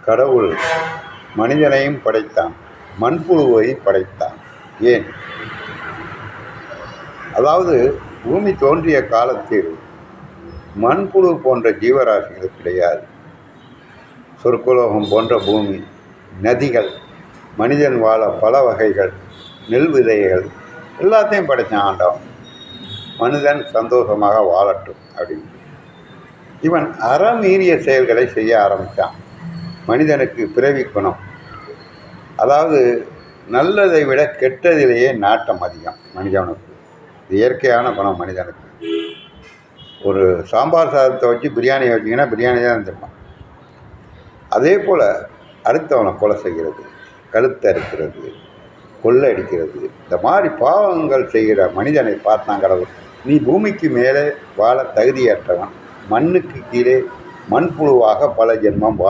கடவுள் மனிதனையும் படைத்தான், மண்புழுவை படைத்தான். ஏன்? அதாவது பூமி தோன்றிய காலத்தில் மண்புழு போன்ற ஜீவராசிகள் கிடையாது. சொர்க்கலோகம் போன்ற பூமி, நதிகள், மனிதன் வாழ பல வகைகள், நெல் விதைகள் எல்லாத்தையும் படைத்தான் ஆண்டவன். மனிதன் சந்தோஷமாக வாழட்டும் அப்படின்னு. இவன் அறமீறிய செயல்களை செய்ய ஆரம்பித்தான். மனிதனுக்கு பிறவி குணம், அதாவது நல்லதை விட கெட்டதிலேயே நாட்டம் அதிகம் மனிதனுக்கு. இயற்கையான குணம் மனிதனுக்கு. ஒரு சாம்பார் சாதத்தை வச்சு பிரியாணி வச்சிங்கன்னா பிரியாணி தான் இருந்திருப்பான். அதே போல் அடுத்தவனை கொலை செய்கிறது, கழுத்தை அறுக்கிறது, கொள்ளை அடிக்கிறது, இந்த மாதிரி பாவங்கள் செய்கிற மனிதனை பார்த்தான் கடவுள். நீ பூமிக்கு மேலே வாழ தகுதியற்றவன், மண்ணுக்கு கீழே மண்புழுவாக பல ஜென்மம்